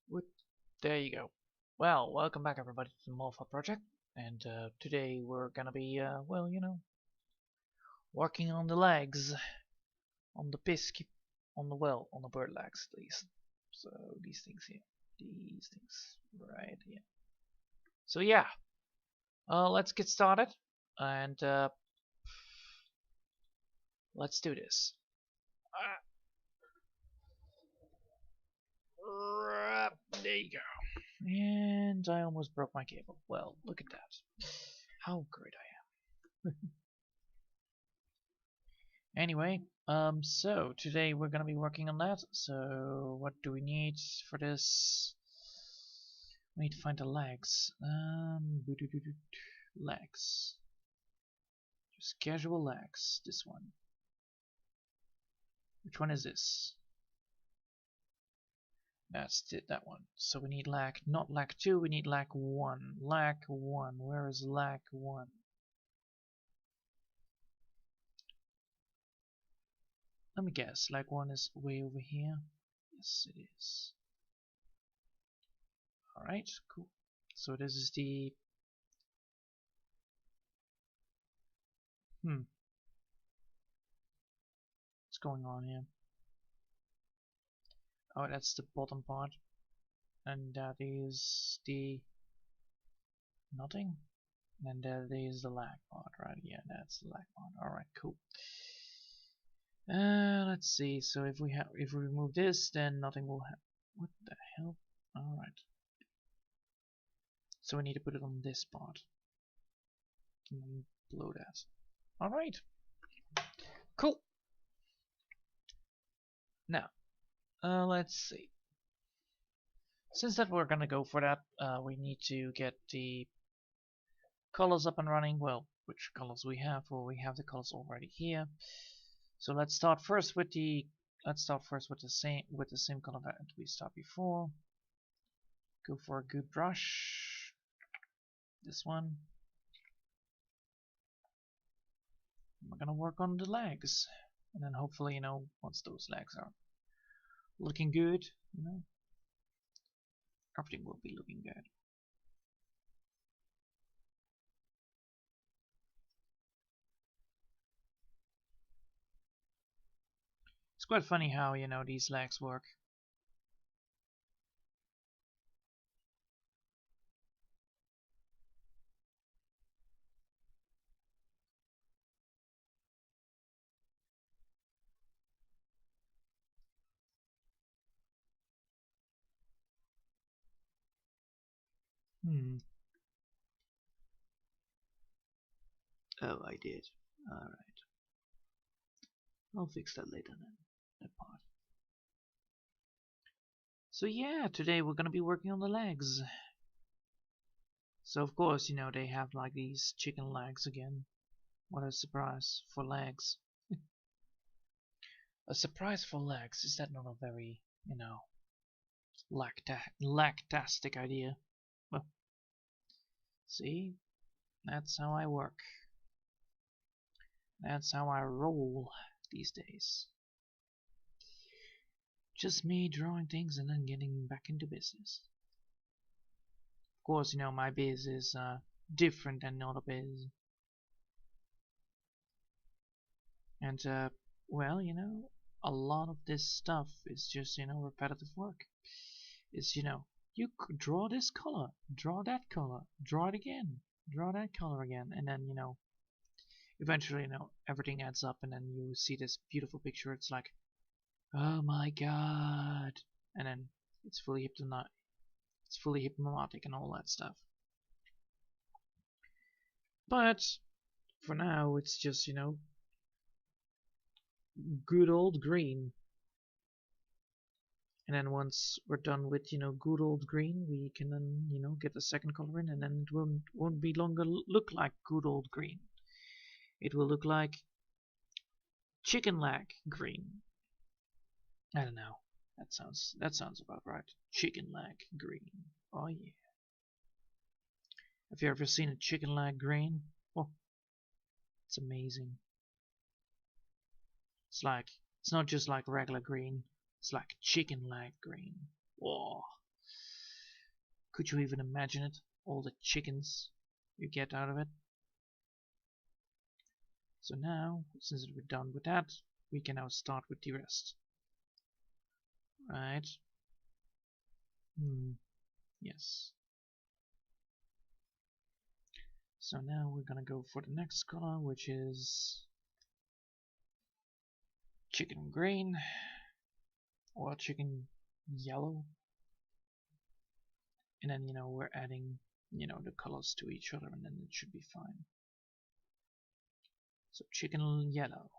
What? There you go. Well, welcome back everybody to the moth-hawk project, and today we're gonna be, well, working on the legs, on the biscuit, on the bird legs, at least. So these things here, these things right here. So yeah, let's get started, and let's do this. There you go. And I almost broke my cable. Well, look at that. How great I am. Anyway, so today we're gonna be working on that. So what do we need for this? We need to find the legs. Legs. Just casual legs. This one. Which one is this? That's that one. So we need lag, not lag 2, we need lag 1. Lag 1. Where is lag 1? Let me guess. Lag 1 is way over here. Yes, it is. Alright, cool. So this is the... What's going on here? Oh, that's the bottom part. And that is the... nothing? And that is the lag part, right? Yeah, that's the lag part. Alright, cool. Let's see. So if we remove this, then nothing will happen. What the hell? Alright. So we need to put it on this part. And then blow that. Alright. Cool. Now, let's see. Since that we're gonna go for that, we need to get the colors up and running. Well, which colors we have? Well, we have the colors already here. So let's start first with the same color that we started before. Go for a good brush. This one. We're gonna work on the legs, and then hopefully, once those legs are looking good, everything will be looking good. It's quite funny how these legs work. Oh, I did. Alright. I'll fix that later then. That part. So yeah, today we're gonna be working on the legs. So of course, they have like these chicken legs again. What a surprise for legs. A surprise for legs, is that not a very, lactastic idea? Well, see? That's how I work. That's how I roll these days. Just me drawing things and then getting back into business. Of course, my biz is different than other biz. And, well, a lot of this stuff is just, repetitive work. It's, you could draw this color, draw that color, draw it again, draw that color again, and then, eventually, everything adds up, and then you see this beautiful picture. It's like, oh my god, and then it's fully hypnotic and all that stuff. But for now, it's just, good old green. And then once we're done with, good old green, we can then, get the second color in, and then it won't be longer look like good old green. It will look like chicken leg green. I don't know. That sounds about right. Chicken leg green. Oh yeah. Have you ever seen a chicken leg green? Oh, it's amazing. It's not just like regular green. It's like chicken leg green. Whoa. Could you even imagine it? All the chickens you get out of it. So now, since we're done with that, we can now start with the rest. Right. Yes. So now we're gonna go for the next color, which is chicken green or chicken yellow. And then, we're adding, the colors to each other, and then it should be fine. So chicken yellow,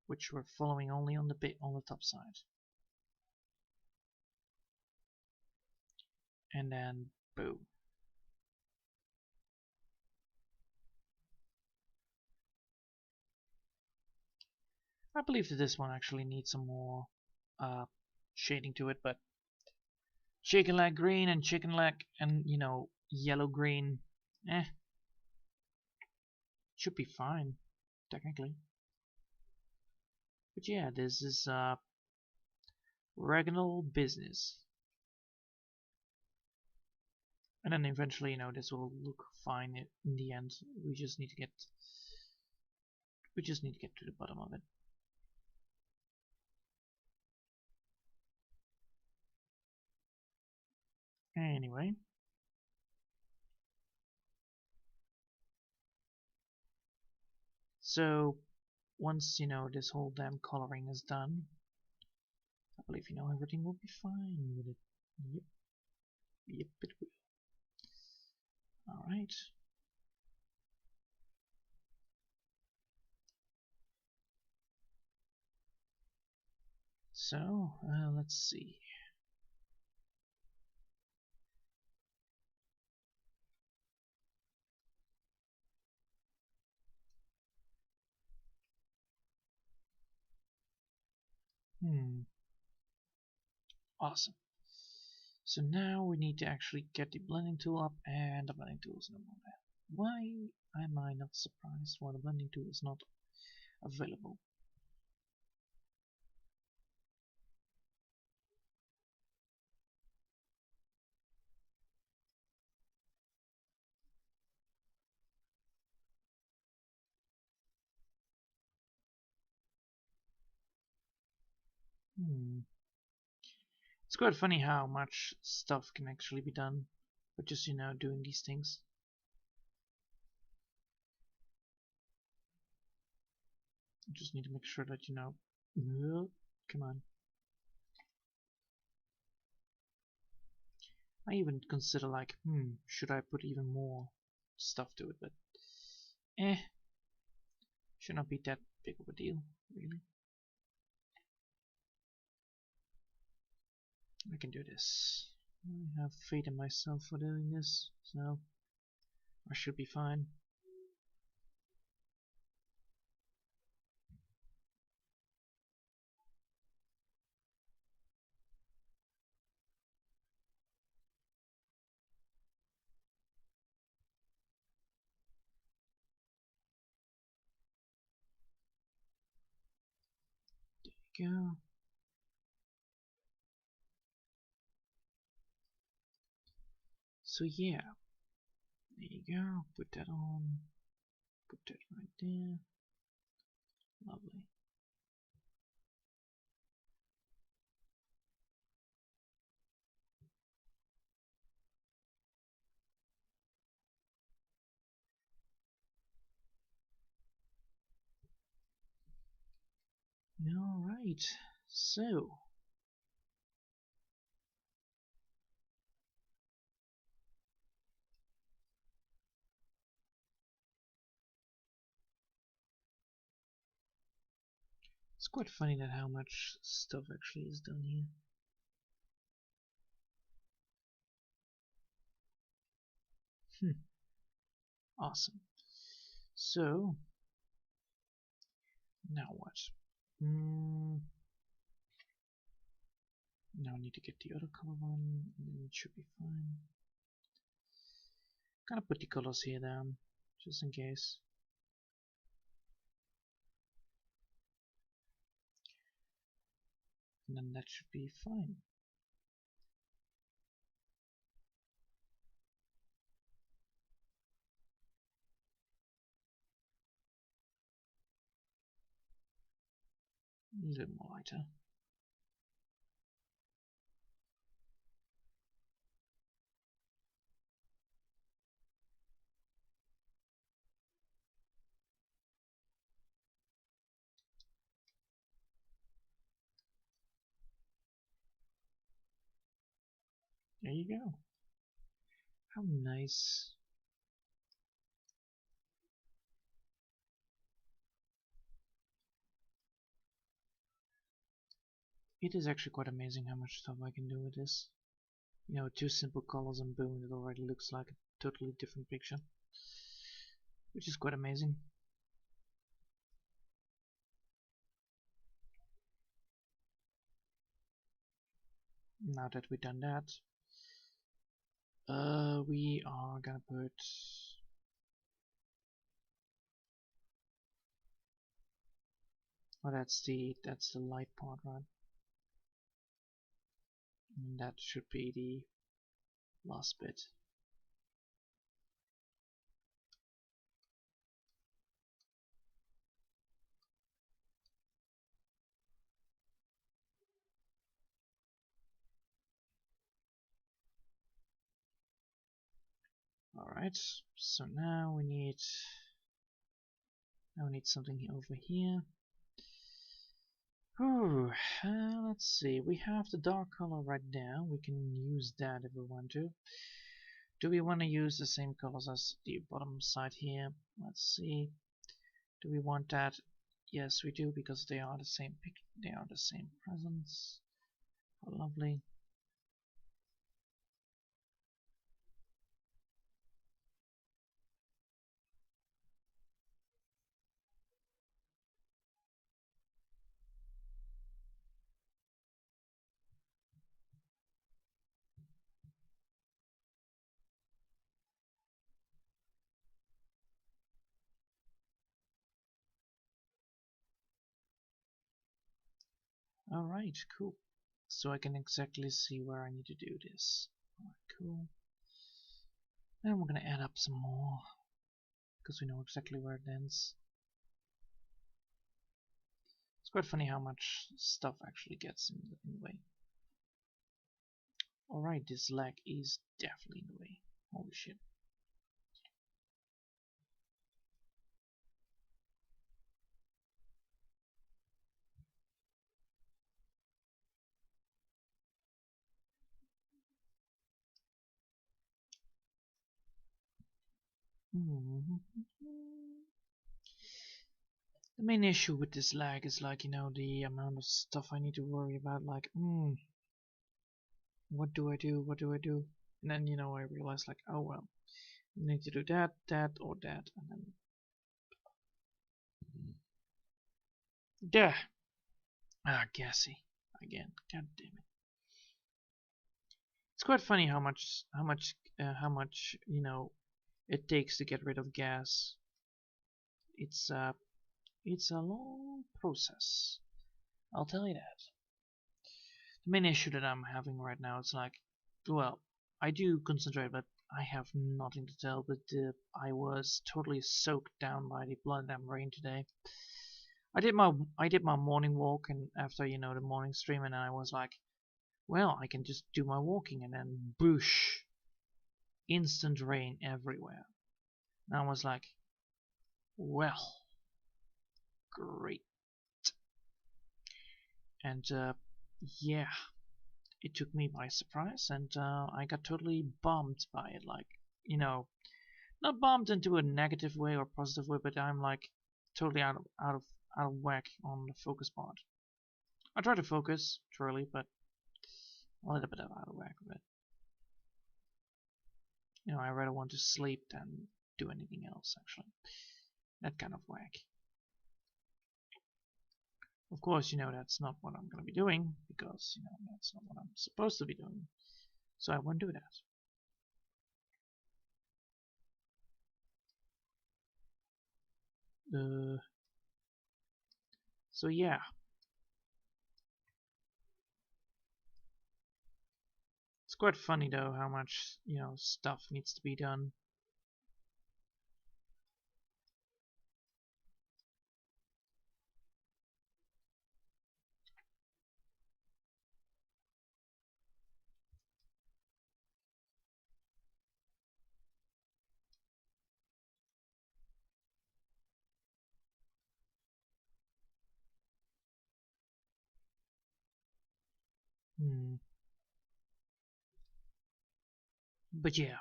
which we're following only on the top side. And then boom. I believe that this one actually needs some more shading to it, but chicken leg green and chicken leg and yellow green, should be fine technically. But yeah, this is regular business. And then eventually, this will look fine in the end. We just need to get to the bottom of it. Anyway. So once this whole damn coloring is done, I believe everything will be fine with it. Yep, it will. Alright. So, let's see. Awesome. So now we need to actually get the blending tool up, and the blending tool is no more there. Why am I not surprised why the blending tool is not available? It's quite funny how much stuff can actually be done with just, doing these things. I just need to make sure that, come on. I even consider like, should I put even more stuff to it, but should not be that big of a deal, really. I can do this. I have faith in myself for doing this, so I should be fine. There you go. So yeah, there you go. Put that on. Put that right there. Lovely. Alright, so it's quite funny that how much stuff actually is done here. Awesome. So now what? Now I need to get the other color one, and then it should be fine. Gonna put the colors here down, just in case. And then that should be fine. little more lighter. There you go. How nice. It is actually quite amazing how much stuff I can do with this. You know, two simple colors and boom, it already looks like a totally different picture. Which is quite amazing. Now that we've done that, we are gonna put... Oh, that's the light part, right? And that should be the last bit. Alright, so now we need something over here. Ooh, let's see, we have the dark color right now. We can use that if we want to. Do we want to use the same colors as the bottom side here? Let's see. Do we want that? Yes, we do, because they are the same they are the same presence. How lovely. Alright, cool. So I can exactly see where I need to do this. Alright, cool. And we're gonna add up some more, because we know exactly where it ends. It's quite funny how much stuff actually gets in the way. Alright, this leg is definitely in the way. Holy shit. The main issue with this lag is, like, you know, the amount of stuff I need to worry about, like, what do I do, what do I do? And then, you know, I realize, like, oh well, I need to do that, that, or that, and then... Duh! Ah, gassy. Again, god damn it. It's quite funny how much, you know, it takes to get rid of gas. It's a long process. I'll tell you that. The main issue that I'm having right now is, like, well, I do concentrate, but I have nothing to tell. But I was totally soaked down by the blood and rain today. I did my morning walk, and after, you know, the morning stream, and I was like, well, I can just do my walking, and then boosh, instant rain everywhere. And I was like, well, great. And yeah, it took me by surprise, and I got totally bummed by it. Like, you know, not bummed into a negative way or positive way, but I'm like totally out of whack on the focus part. I try to focus, truly, but a little bit out of whack of it. You know, I rather want to sleep than do anything else, actually. That kind of whack. Of course, you know, that's not what I'm going to be doing, because, you know, that's not what I'm supposed to be doing. So I won't do that. So yeah. It's quite funny, though, how much, you know, stuff needs to be done. Hmm. But yeah,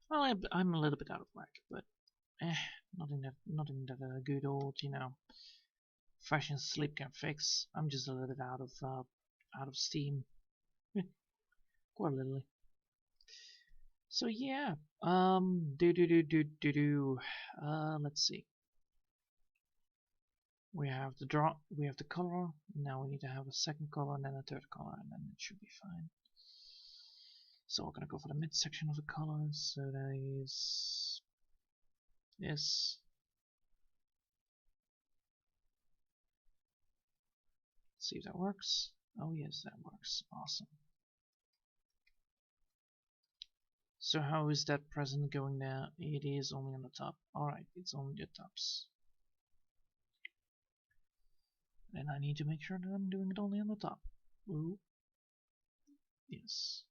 well, I'm a little bit out of whack, but not in that good old, fashion sleep can fix. I'm just a little bit out of steam, quite literally. So yeah, let's see. We have the color. Now we need to have a second color and then a third color, and then it should be fine. So we're gonna go for the midsection of the colors. So that is this. Let's see if that works. Oh yes, that works. Awesome. So how is that present going there? It is only on the top. Alright, it's only the tops. Then I need to make sure that I'm doing it only on the top. Ooh. Yes.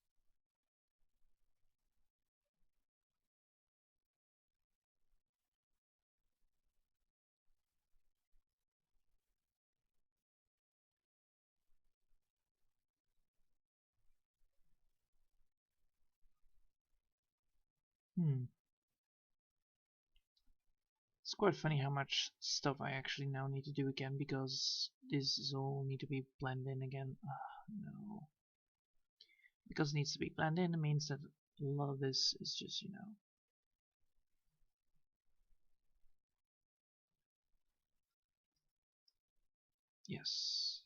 It's quite funny how much stuff I actually now need to do again because this is all need to be blended in again. No. Because it needs to be blended in, it means that a lot of this is just, Yes.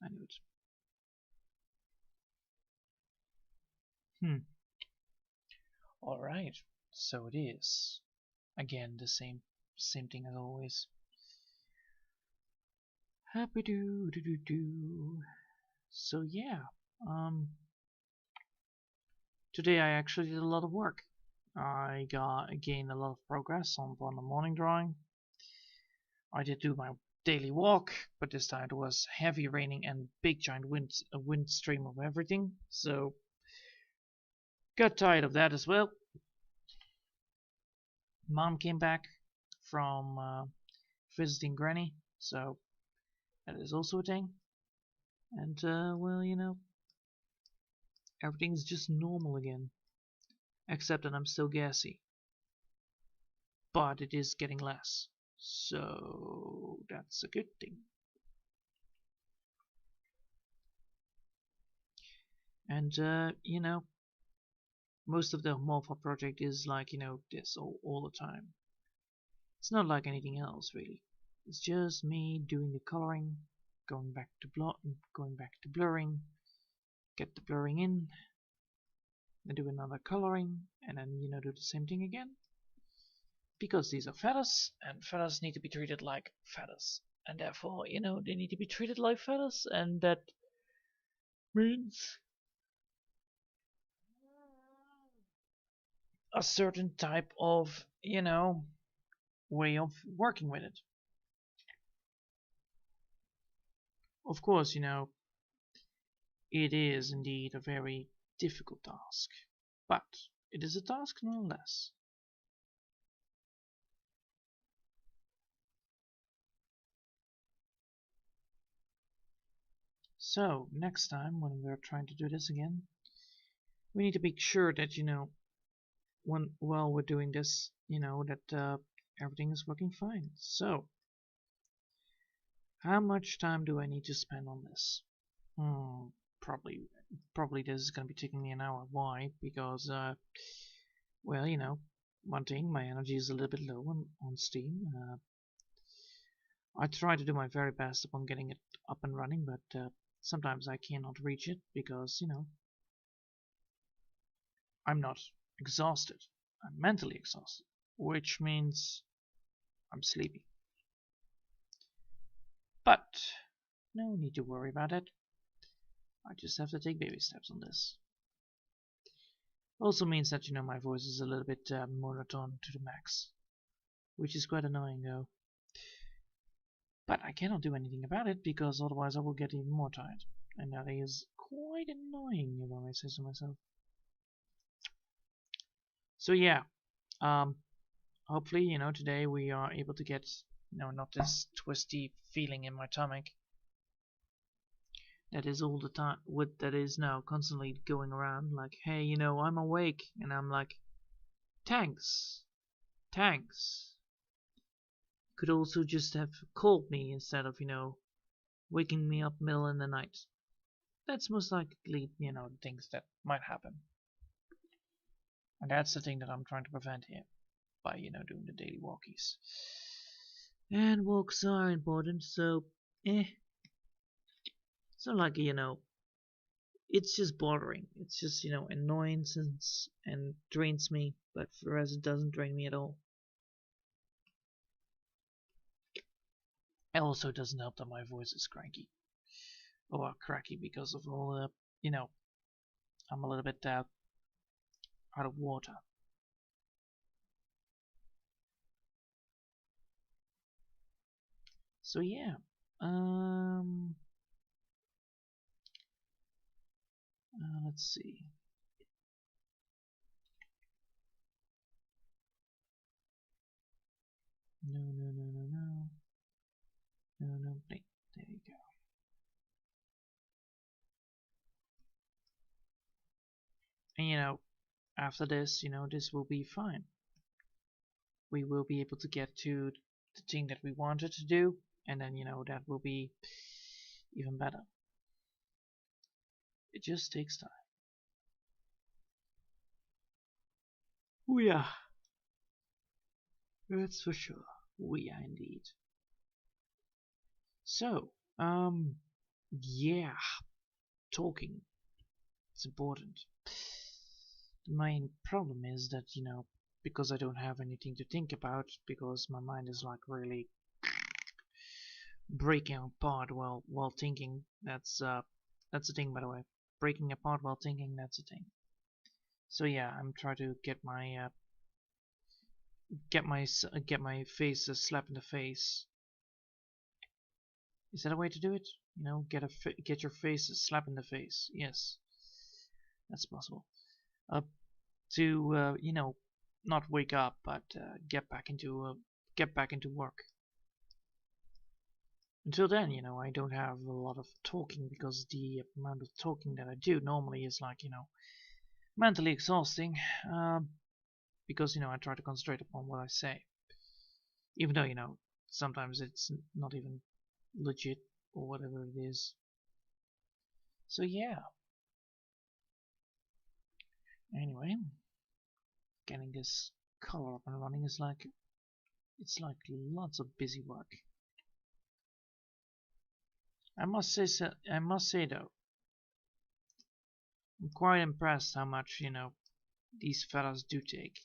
I knew it. Alright. So it is. Again, the same thing as always. Happy do. So yeah. Today I actually did a lot of work. I gained a lot of progress on the morning drawing. I did do my daily walk, but this time it was heavy raining and big giant wind stream of everything, so got tired of that as well. Mom came back from visiting Granny, so that is also a thing. And well, everything's just normal again, except that I'm still gassy, but it is getting less, so that's a good thing. And most of the moth-hawk project is like this all the time. It's not like anything else really. It's just me doing the coloring, going back to blurring, get the blurring in, then do another coloring, and then do the same thing again. Because these are feathers, and feathers need to be treated like feathers, and therefore they need to be treated like feathers, and that means a certain type of way of working with it. Of course, it is indeed a very difficult task, but it is a task nonetheless. So, next time when we're trying to do this again, we need to make sure that, while we're doing this, that everything is working fine. So, how much time do I need to spend on this? Probably this is going to be taking me an hour. Why? Because, well, one thing, my energy is a little bit low on Steam. I try to do my very best upon getting it up and running, but sometimes I cannot reach it because, I'm not exhausted. I'm mentally exhausted, which means I'm sleepy. But no need to worry about it. I just have to take baby steps on this. Also means that my voice is a little bit monotone to the max, which is quite annoying though. But I cannot do anything about it because otherwise I will get even more tired, and that is quite annoying if I may say so myself. So yeah, hopefully today we are able to get not this twisty feeling in my stomach. that is all the time, that is now constantly going around like, hey, I'm awake, and I'm like, thanks, thanks. Could also just have called me instead of, waking me up middle in the night. That's most likely, things that might happen. And that's the thing that I'm trying to prevent here by, doing the daily walkies. And walks are important, so, it's not like, it's just bothering. It's just, annoyance and drains me, but whereas it doesn't drain me at all. It also doesn't help that my voice is cranky. Or cracky because of all the, I'm a little bit out of water. So yeah, let's see. No, there you go. And after this, this will be fine. We will be able to get to the thing that we wanted to do, and then, that will be even better. It just takes time. Oh yeah. That's for sure. We are indeed. So, yeah, talking. It's important. The main problem is that, because I don't have anything to think about, because my mind is like really breaking apart while thinking. That's the thing, by the way. Breaking apart while thinking, that's the thing. So yeah, I'm trying to get my face a slap in the face. Is that a way to do it? Get your face a slap in the face. Yes, that's possible. To not wake up, but get back into work. Until then, I don't have a lot of talking, because the amount of talking that I do normally is like, mentally exhausting. Because I try to concentrate upon what I say, even though sometimes it's not even legit or whatever it is. So yeah. Anyway, getting this color up and running is like, it's like lots of busy work. I must say though, I'm quite impressed how much these fellas do take.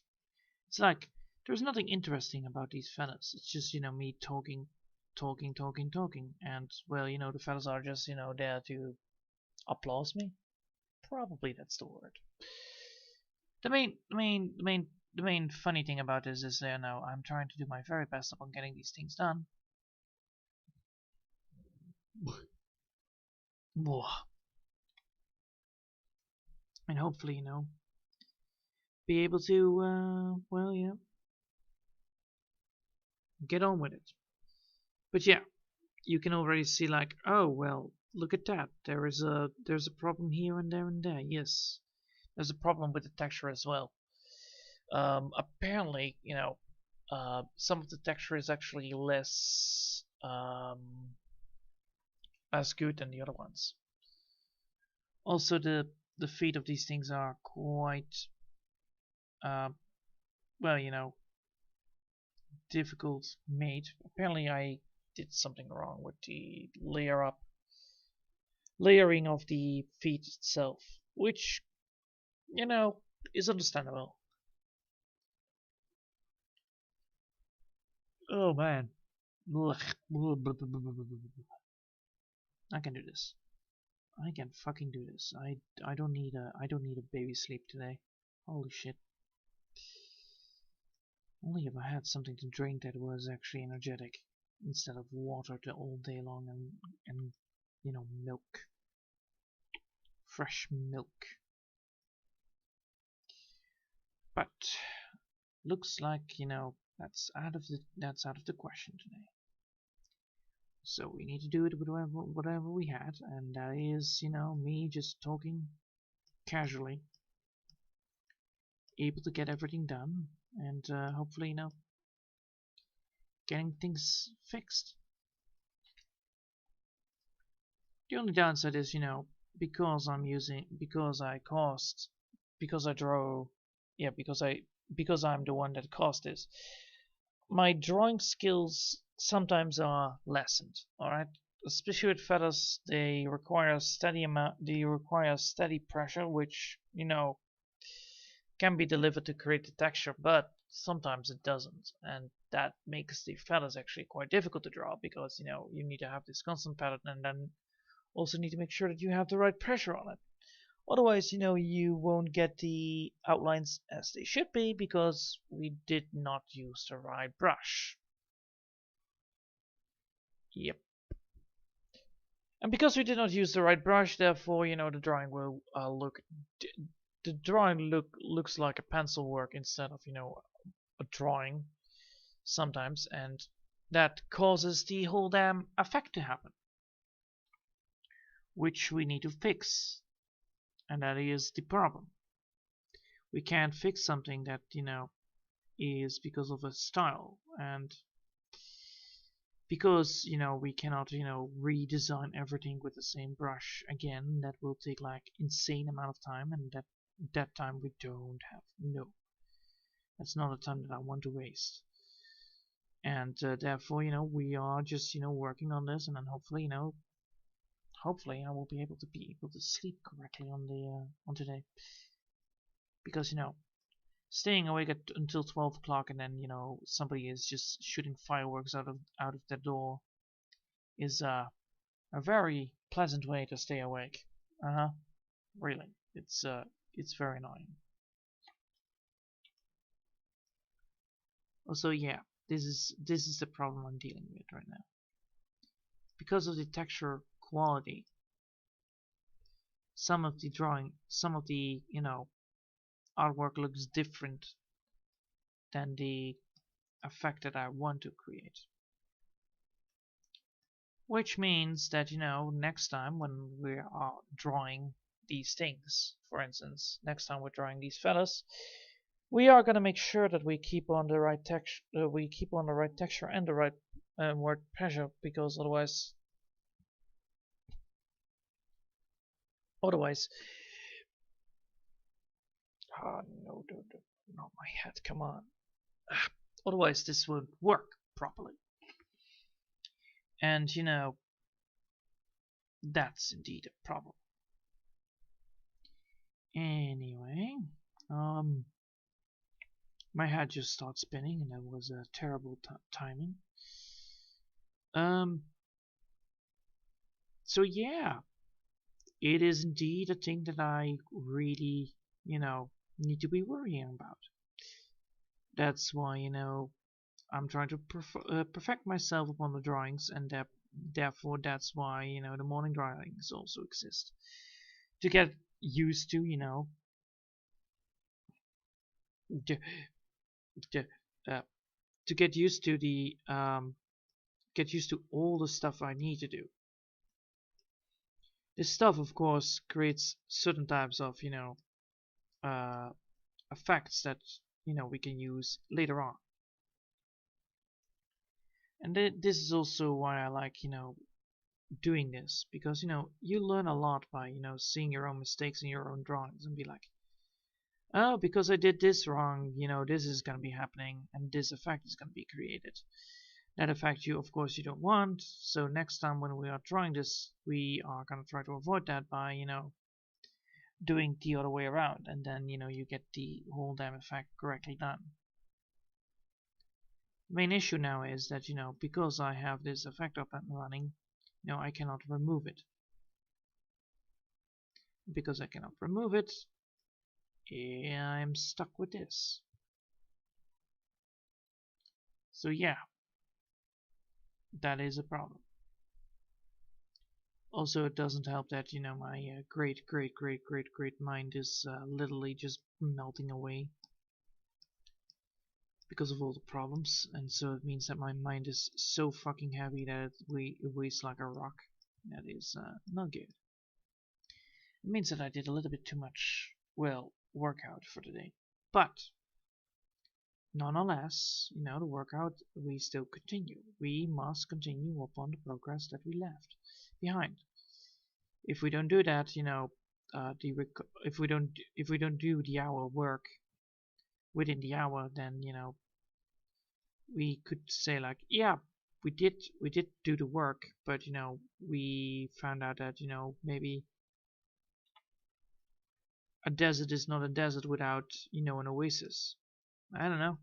It's like there's nothing interesting about these fellas. It's just me talking, and well, the fellas are just there to applause me. Probably that's the word. The main funny thing about this is I'm trying to do my very best upon getting these things done. And hopefully, be able to, well, get on with it. But yeah, you can already see like, oh well, look at that. There's a problem here and there and there. Yes, there's a problem with the texture as well. Apparently, some of the texture is actually less as good than the other ones. Also, the feet of these things are quite, well, difficult made. Apparently, I did something wrong with the layering of the feet itself, which is understandable. Oh man, I can do this. I can fucking do this. I don't need a baby sleep today. Holy shit. Only if I had something to drink that was actually energetic, instead of water all day long and milk. Fresh milk. But looks like, that's out of the question today. So we need to do it with whatever we had, and that is, me just talking casually, able to get everything done, and hopefully, getting things fixed. The only downside is, because I draw, yeah, because I'm the one that caused this, my drawing skills sometimes are lessened. All right, especially with feathers, they require steady pressure, which can be delivered to create the texture, but sometimes it doesn't, and that makes the feathers actually quite difficult to draw because you need to have this constant pattern, and then also need to make sure that you have the right pressure on it. Otherwise, you won't get the outlines as they should be because we did not use the right brush. Yep. And because we did not use the right brush, therefore, the drawing will the drawing looks like a pencil work instead of, a drawing sometimes, and that causes the whole damn effect to happen, which we need to fix. And that is the problem. We can't fix something that, is because of a style, and because, we cannot, redesign everything with the same brush again. That will take like insane amount of time, and that time we don't have. No. That's not a time that I want to waste. And therefore, we are just, working on this, and then hopefully, hopefully I will be able to sleep correctly on today. Because staying awake until 12 o'clock and then somebody is just shooting fireworks out of their door is a very pleasant way to stay awake. Really, it's very annoying. Also, yeah, this is the problem I'm dealing with right now. Because of the texture quality, some of the artwork looks different than the effect that I want to create. Which means that, next time when we are drawing these things, for instance, next time we're drawing these fellas, we are going to make sure that we keep on the right texture, and the right word pressure, because otherwise, oh no, not my head, come on. Otherwise this won't work properly. And that's indeed a problem. Anyway, my head just started spinning, and that was a terrible timing. So yeah, it is indeed a thing that I really, need to be worrying about. That's why, I'm trying to perfect myself upon the drawings, and therefore that's why, the morning drawings also exist. To get used to, to get used to all the stuff I need to do. This stuff, of course, creates certain types of, effects that, we can use later on. And this is also why I like, doing this, because, you learn a lot by, seeing your own mistakes in your own drawings and be like, oh, because I did this wrong, this is going to be happening, and this effect is going to be created. That effect of course you don't want, so next time when we are drawing this, we are going to try to avoid that by, doing the other way around, and then, you get the whole damn effect correctly done. The main issue now is that, because I have this effect up and running, I cannot remove it. Because I cannot remove it, I'm stuck with this. So yeah, that is a problem. Also, it doesn't help that, my great mind is literally just melting away. because of all the problems, and so it means that my mind is so fucking heavy that it weighs like a rock. That is not good. It means that I did a little bit too much, well, workout for the day. But nonetheless, the workout, we still continue. We must continue upon the progress that we left behind. If we don't do that, if we don't do the hour work within the hour, then we could say like, yeah, we did do the work, but we found out that maybe a desert is not a desert without an oasis. I don't know,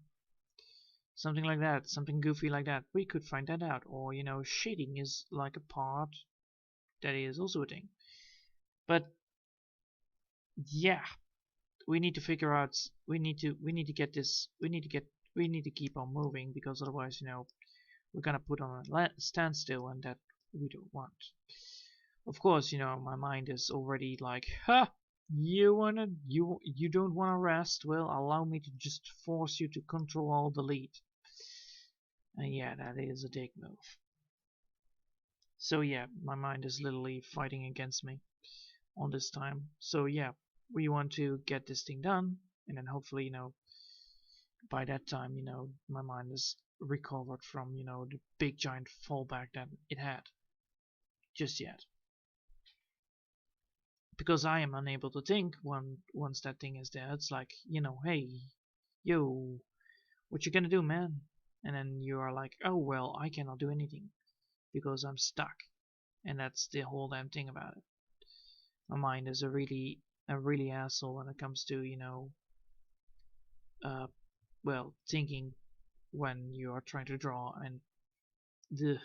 something like that, something goofy like that. We could find that out. Or shading is like a part that is also a thing. But yeah, we need to figure out, we need to keep on moving, because otherwise we're gonna put on a standstill, and that we don't want. Of course, my mind is already like, ha, you don't wanna rest? Well, allow me to just force you to Control Delete. And yeah, that is a dick move. So yeah, my mind is literally fighting against me on this time. So yeah, we want to get this thing done, and then hopefully by that time my mind is recovered from the big giant fallback that it had just yet, because I am unable to think once that thing is there. It's like, hey, yo, what you gonna do, man? And then you are like, oh well, I cannot do anything because I'm stuck. And that's the whole damn thing about it. My mind is a really asshole when it comes to well, thinking when you are trying to draw, and the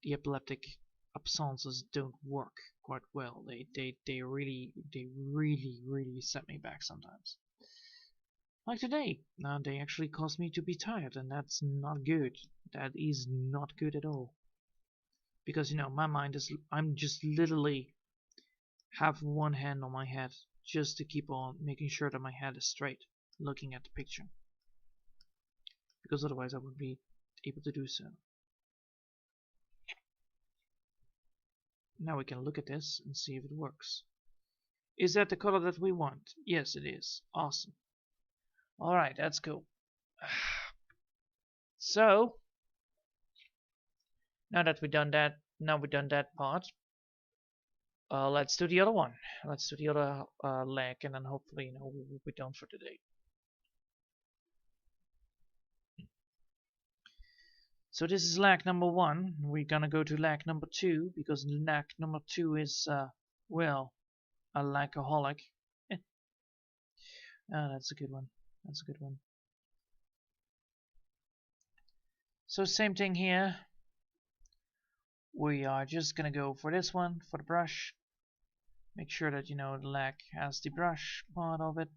epileptic absences don't work quite well. They really set me back sometimes. Like today, they actually caused me to be tired, and that's not good. That is not good at all. Because my mind is, I'm just literally have one hand on my head just to keep on making sure that my head is straight, looking at the picture. Because otherwise I wouldn't be able to do so. Now we can look at this and see if it works. Is that the color that we want? Yes, it is. Awesome. Alright, that's cool. So, now we've done that part, let's do the other one. Let's do the other leg, and then hopefully we will be done for today. So this is leg number 1. We're gonna go to leg number 2, because leg number 2 is well, a lagaholic. That's a good one. That's a good one. So same thing here. We are just gonna go for this one, for the brush. Make sure that the leg has the brush part of it.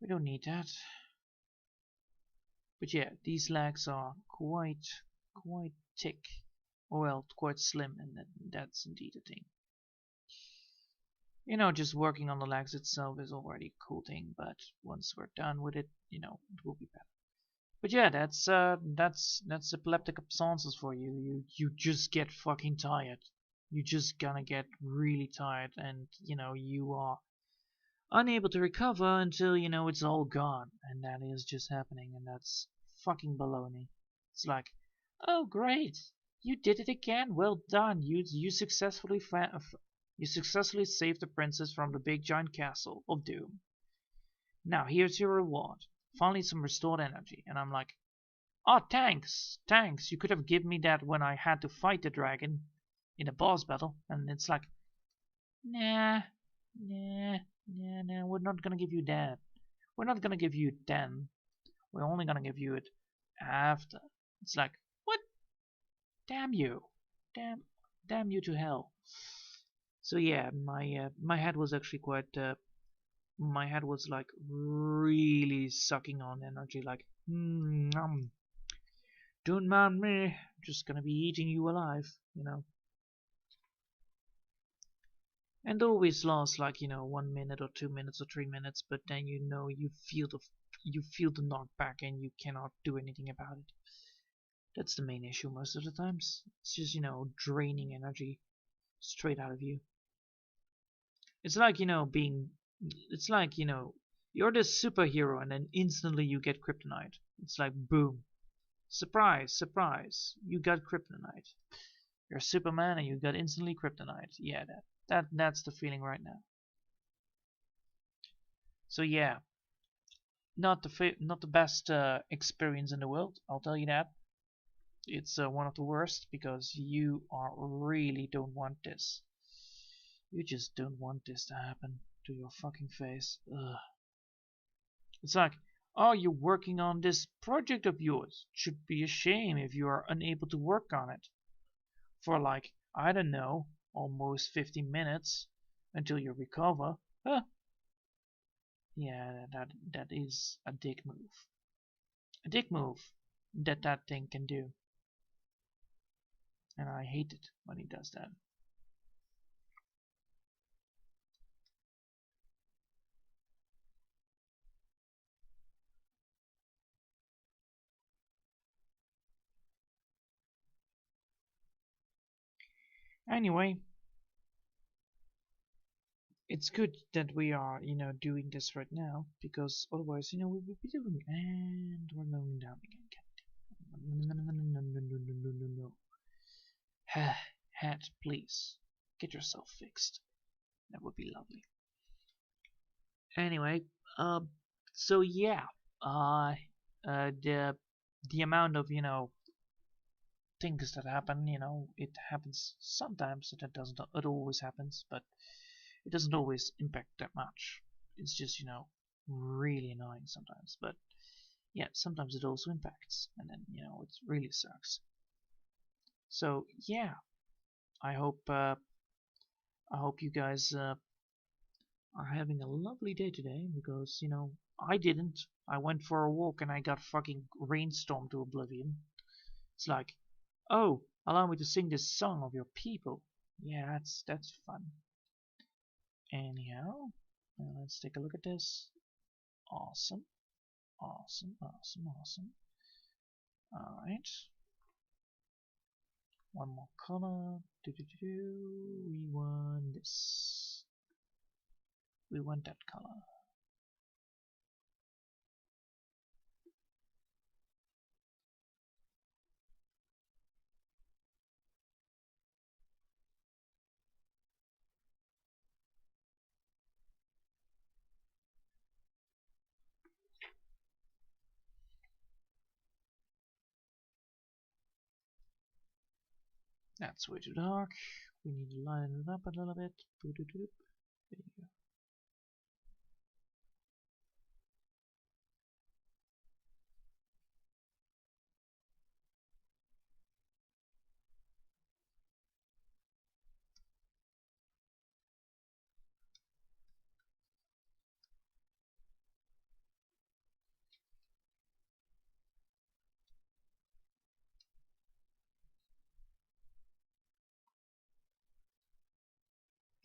We don't need that. But yeah, these legs are quite thick. Well, quite slim, and that's indeed a thing. Just working on the legs itself is already a cool thing, but once we're done with it, it will be better. But yeah, that's epileptic absences for you. You just get fucking tired. You just gonna get really tired, and you are unable to recover until it's all gone, and that is just happening, and that's fucking baloney. It's like, oh great, you did it again. Well done. You successfully saved the princess from the big giant castle of doom. Now here's your reward. Finally some restored energy. And I'm like, oh, thanks. You could have given me that when I had to fight the dragon in a boss battle. And it's like, nah, we're not gonna give you that. We're not gonna give you it then. We're only gonna give you it after. It's like, what? Damn you. Damn you to hell. So yeah, my head was actually quite my head was like really sucking on energy, like, don't mind me, I'm just gonna be eating you alive, you know. And always lasts like, 1 minute or 2 minutes or 3 minutes, but then you feel the knockback and you cannot do anything about it. That's the main issue most of the times. It's just, draining energy straight out of you. It's like, it's like, you're this superhero and then instantly you get kryptonite. It's like, boom. Surprise, surprise, you got kryptonite. You're Superman and you got instantly kryptonite. Yeah, that's the feeling right now. So yeah, not the best experience in the world, I'll tell you that. It's one of the worst because you are really don't want this. You just don't want this to happen to your fucking face. Ugh. It's like, oh, you're working on this project of yours. It should be a shame if you are unable to work on it for like, I don't know, almost 15 minutes until you recover. Huh. Yeah, that is a dick move. A dick move that thing can do. And I hate it when he does that. Anyway, it's good that we are, doing this right now because otherwise, we would be doing and we're going down again. No. Hat, please. Get yourself fixed. That would be lovely. Anyway, so yeah, the amount of things that happen, it happens sometimes. It doesn't. It always happens, but it doesn't always impact that much. It's just really annoying sometimes. But yeah, sometimes it also impacts, and then it really sucks. So yeah, I hope you guys are having a lovely day today because I didn't. I went for a walk and I got fucking rainstormed to oblivion. It's like, oh, allow me to sing this song of your people. Yeah, that's fun. Anyhow, let's take a look at this. Awesome, awesome, awesome, awesome. All right, one more color. We want this. We want that color. That's way too dark. We need to line it up a little bit. There you go.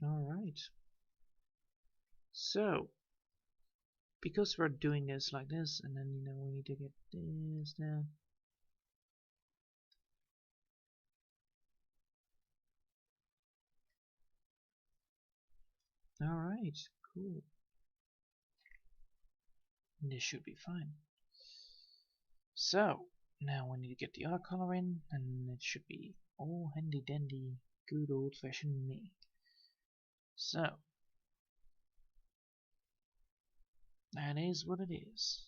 Alright. So, because we're doing this like this, and then, we need to get this down. Alright, cool. This should be fine. So, now we need to get the other color in, and it should be all handy dandy, good old fashioned me. So, that is what it is.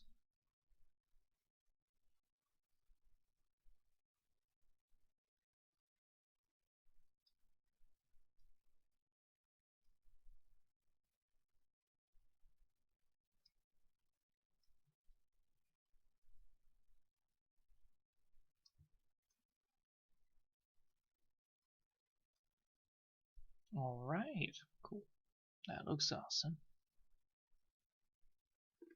Alright, cool. That looks awesome.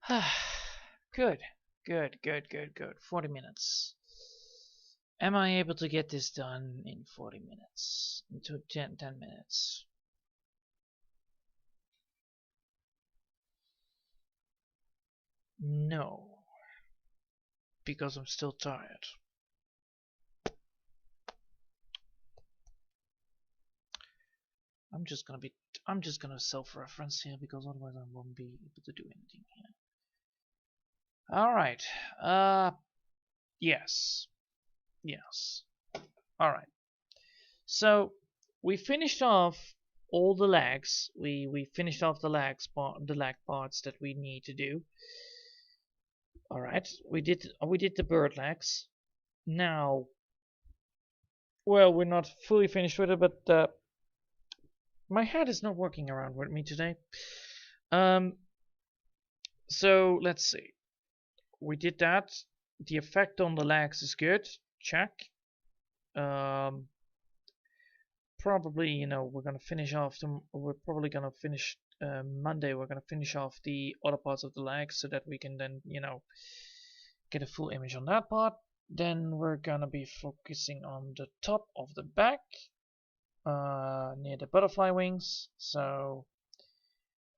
Good, good, good, good, good. 40 minutes. Am I able to get this done in 40 minutes? Into 10 minutes? No. Because I'm still tired. I'm just gonna self-reference here because otherwise I won't be able to do anything here. Alright. Yes. Yes. Alright. So we finished off all the legs. We finished off the leg parts that we need to do. Alright. We did the bird legs. Now, well, we're not fully finished with it, but my head is not working around with me today. So let's see. We did that. The effect on the legs is good. Check. Probably, you know, we're gonna finish off. We're probably gonna finish Monday. We're gonna finish off the other parts of the legs so that we can then, you know, get a full image on that part. Then we're gonna be focusing on the top of the back. Near the butterfly wings, so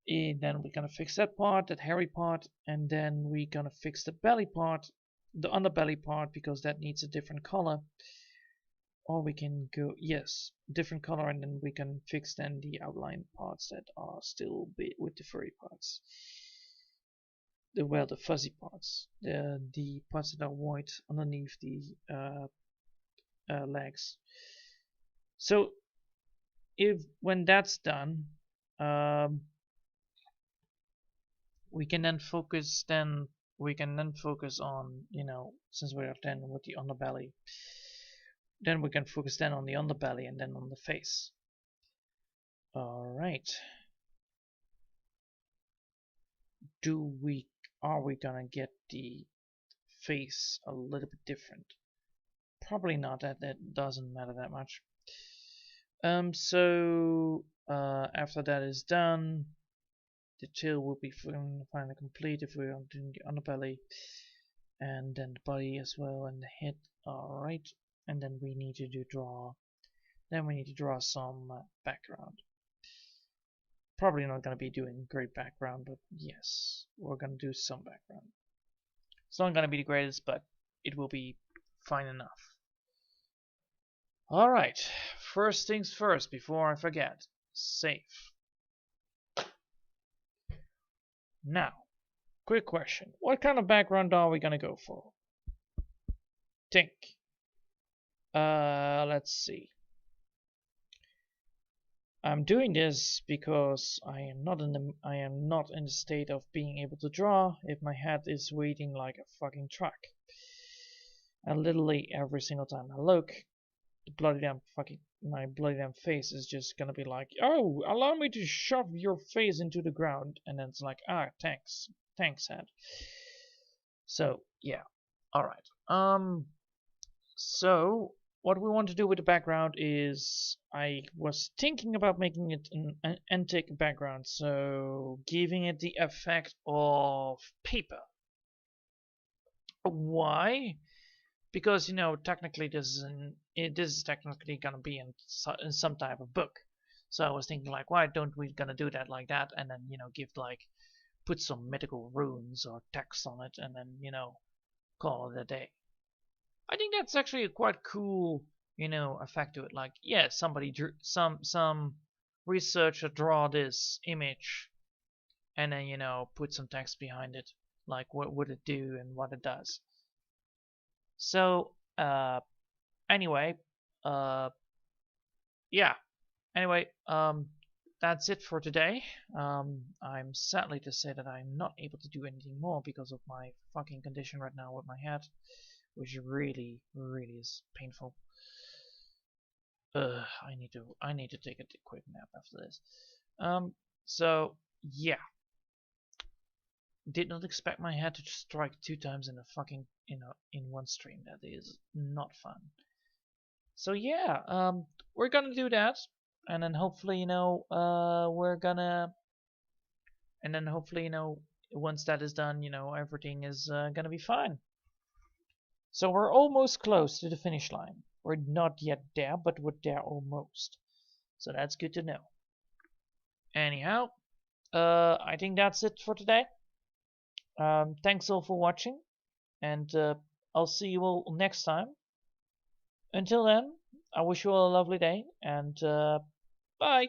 then we're gonna fix that part, that hairy part, and then we're gonna fix the belly part, the underbelly part, because that needs a different color. Or we can go, yes, different color, and then we can fix then the outline parts that are still with the furry parts. The fuzzy parts, the parts that are white underneath the legs. So when that's done, we can then focus on, you know, since we are done with the underbelly, then we can focus then on the underbelly and then on the face. Alright. Are we gonna get the face a little bit different? Probably not. That doesn't matter that much. So after that is done, the tail will be finally complete if we are doing the underbelly, and then the body as well, and the head. Alright, and then we need to draw some background. Probably not going to be doing great background, but yes, we're going to do some background. It's not going to be the greatest, but it will be fine enough. Alright, first things first, before I forget, save. Now, quick question. What kind of background are we gonna go for? Think. Let's see. I'm doing this because I am not in the state of being able to draw if my head is waiting like a fucking truck. And literally every single time I look, my bloody damn face is just gonna be like, oh, allow me to shove your face into the ground, and then it's like, ah, thanks head. So yeah, alright. So what we want to do with the background is, I was thinking about making it an antique background, so giving it the effect of paper. Why? Because, you know, technically this is technically gonna be in some type of book. So I was thinking like, why don't we gonna do that like that, and then, you know, put some mythical runes or text on it, and then, you know, call it a day. I think that's actually a quite cool, you know, effect to it. Like, yeah, somebody drew some researcher draw this image, and then, you know, put some text behind it, like what would it do and what it does. So anyway, yeah. Anyway, that's it for today. I'm sadly to say that I'm not able to do anything more because of my fucking condition right now with my head, which really is painful. I need to take a quick nap after this. So yeah. Did not expect my head to strike 2 times in a fucking in one stream. That is not fun. So yeah, we're gonna do that, and then hopefully, you know, once that is done, everything is gonna be fine. So we're almost close to the finish line. We're not yet there, but we're there almost. So that's good to know. Anyhow, I think that's it for today. Thanks all for watching, and I'll see you all next time. Until then, I wish you all a lovely day, and bye!